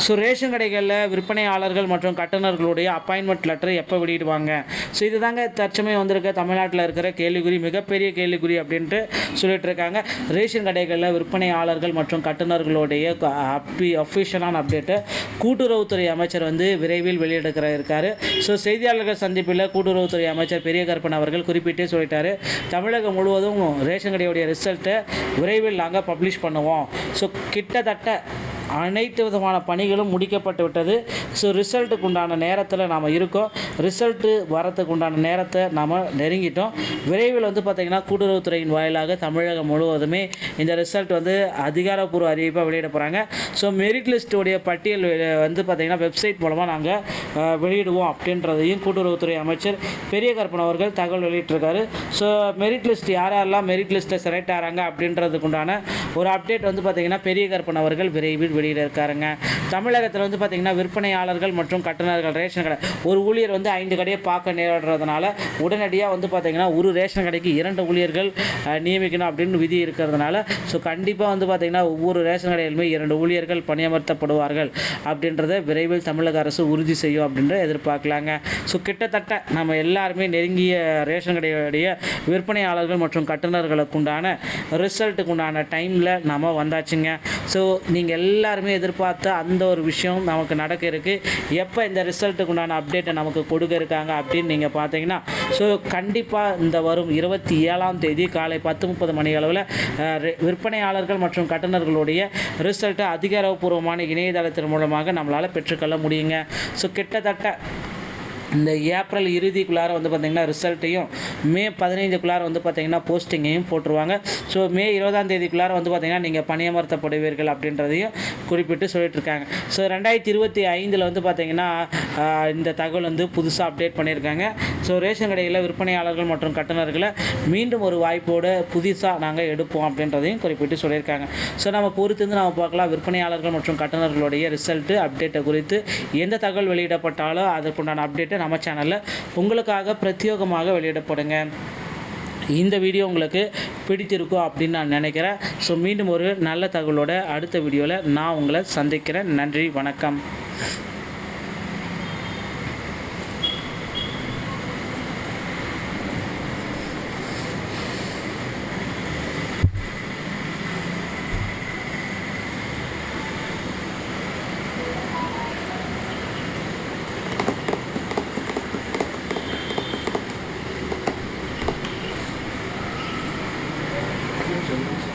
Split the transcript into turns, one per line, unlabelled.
So ration கடைகளில் விற்பனையாளர்கள் மற்றும் கட்டணர்களுடைய அப்பாயின்மெண்ட் லெட்டர் எப்போ வெளியிடுவாங்க? ஸோ இது தாங்க தற்சமயம் வந்திருக்க தமிழ்நாட்டில் இருக்கிற கேள்விக்குறி, மிகப்பெரிய கேள்விக்குறி அப்படின்ட்டு சொல்லிட்டு இருக்காங்க. ரேஷன் கடைகளில் விற்பனையாளர்கள் மற்றும் கட்டணர்களுடைய அஃபிஷியலான அப்டேட்டு கூட்டுறவுத்துறை அமைச்சர் விரைவில் இருக்காரு. ஸோ செய்தியாளர்கள் சந்திப்பில் கூட்டுறவுத்துறை அமைச்சர் பெரிய கருப்பன் அவர்கள் குறிப்பிட்டே சொல்லிட்டாரு, தமிழகம் முழுவதும் ரேஷன் கடையுடைய ரிசல்ட்டை விரைவில் நாங்கள் பப்ளிஷ் பண்ணுவோம். ஸோ கிட்டத்தட்ட அனைத்து விதமான பணிகளும் முடிக்கப்பட்டு விட்டது. ஸோ ரிசல்ட்டுக்கு உண்டான நேரத்தில் நாம் இருக்கோம். ரிசல்ட்டு வரத்துக்கு உண்டான நேரத்தை நாம் நெருங்கிட்டோம். விரைவில் பார்த்திங்கன்னா கூட்டுறவுத்துறையின் வாயிலாக தமிழகம் முழுவதுமே இந்த ரிசல்ட் அதிகாரப்பூர்வ அறிவிப்பாக வெளியிட போகிறாங்க. ஸோ மெரிட் லிஸ்ட்டுடைய பட்டியல் பார்த்திங்கன்னா வெப்சைட் மூலமாக நாங்கள் வெளியிடுவோம் அப்படின்றதையும் கூட்டுறவுத்துறை அமைச்சர் பெரிய கருப்பன் அவர்கள் தகவல் வெளியிட்டிருக்காரு. ஸோ மெரிட் லிஸ்ட் யாரெல்லாம் மெரிட் லிஸ்ட்டில் செலக்ட் ஆகிறாங்க அப்படின்றதுக்கு உண்டான ஒரு அப்டேட் பார்த்திங்கன்னா பெரிய கருப்பன் அவர்கள் விரைவில் வெளியிட இருக்காருங்க. தமிழகத்தில் பார்த்திங்கன்னா விற்பனையாளர்கள் மற்றும் கட்டணர்கள் ரேஷன் கடை ஒரு ஊழியர் 5 கடையை பார்க்க நேரிடுறதுனால உடனடியாக பார்த்திங்கன்னா ஒரு ரேஷன் கடைக்கு 2 ஊழியர்கள் நியமிக்கணும் அப்படின்னு விதி இருக்கிறதுனால ஸோ கண்டிப்பாக பார்த்திங்கன்னா ஒவ்வொரு ரேஷன் கடையிலுமே 2 ஊழியர்கள் பணியமர்த்தப்படுவார்கள் அப்படின்றத விரைவில் தமிழக அரசு உறுதி செய்யும் அப்படின்ற எதிர்பார்க்கலாங்க. ஸோ கிட்டத்தட்ட நம்ம எல்லாருமே நெருங்கிய ரேஷன் கடையுடைய விற்பனையாளர்கள் மற்றும் கட்டணர்களுக்கு உண்டான ரிசல்ட்டுக்கு உண்டான டைமில் நம்ம வந்தாச்சுங்க. ஸோ நீங்கள் எல்லாருமே எதிர்பார்த்த அந்த ஒரு விஷயம் நமக்கு நடக்க இருக்குது. எப்போ இந்த ரிசல்ட்டுக்கு உண்டான அப்டேட்டை நமக்கு கொடுக்க இருக்காங்க அப்படின்னு நீங்கள் பார்த்தீங்கன்னா ஸோ கண்டிப்பாக இந்த வரும் 27ஆம் தேதி காலை 10:30 மணி அளவில் விற்பனையாளர்கள் மற்றும் கட்டணர்களுடைய ரிசல்ட்டை அதிகாரப்பூர்வமான இணையதளத்தின் மூலமாக நம்மளால் பெற்றுக்கொள்ள முடியுங்க. ஸோ கிட்டத்தட்ட இந்த ஏப்ரல் இறுதிக்குள்ளார பார்த்திங்கன்னா ரிசல்ட்டையும் மே 15க்குள்ளார பார்த்திங்கன்னா போஸ்டிங்கையும் போட்டுருவாங்க. ஸோ மே 20ஆம் தேதிக்குள்ளார பார்த்திங்கன்னா நீங்கள் பணியமர்த்தப்படுவீர்கள் அப்படின்றதையும் குறிப்பிட்டு சொல்லிட்டு இருக்காங்க. ஸோ 2025 பார்த்திங்கன்னா இந்த தகவல் புதுசாக அப்டேட் பண்ணியிருக்காங்க. ஸோ ரேஷன் கடையில் விற்பனையாளர்கள் மற்றும் கட்டணர்களை மீண்டும் ஒரு வாய்ப்போடு புதுசாக நாங்கள் எடுப்போம் அப்படின்றதையும் குறிப்பிட்டு சொல்லியிருக்காங்க. ஸோ நம்ம பொறுத்து நம்ம பார்க்கலாம் விற்பனையாளர்கள் மற்றும் கட்டணர்களுடைய ரிசல்ட்டு அப்டேட்டை குறித்து எந்த தகவல் வெளியிடப்பட்டாலும் அதற்குண்டான அப்டேட்டை நம்ம சேனலில் உங்களுக்காக பிரத்யேகமாக வெளியிடப்படுங்க. இந்த வீடியோ உங்களுக்கு பிடித்திருக்கும் அப்படின்னு நான் நினைக்கிறேன். ஸோ மீண்டும் ஒரு நல்ல தகவலோட அடுத்த வீடியோவில் நான் உங்களை சந்திக்கிறேன். நன்றி, வணக்கம்.
Thank you.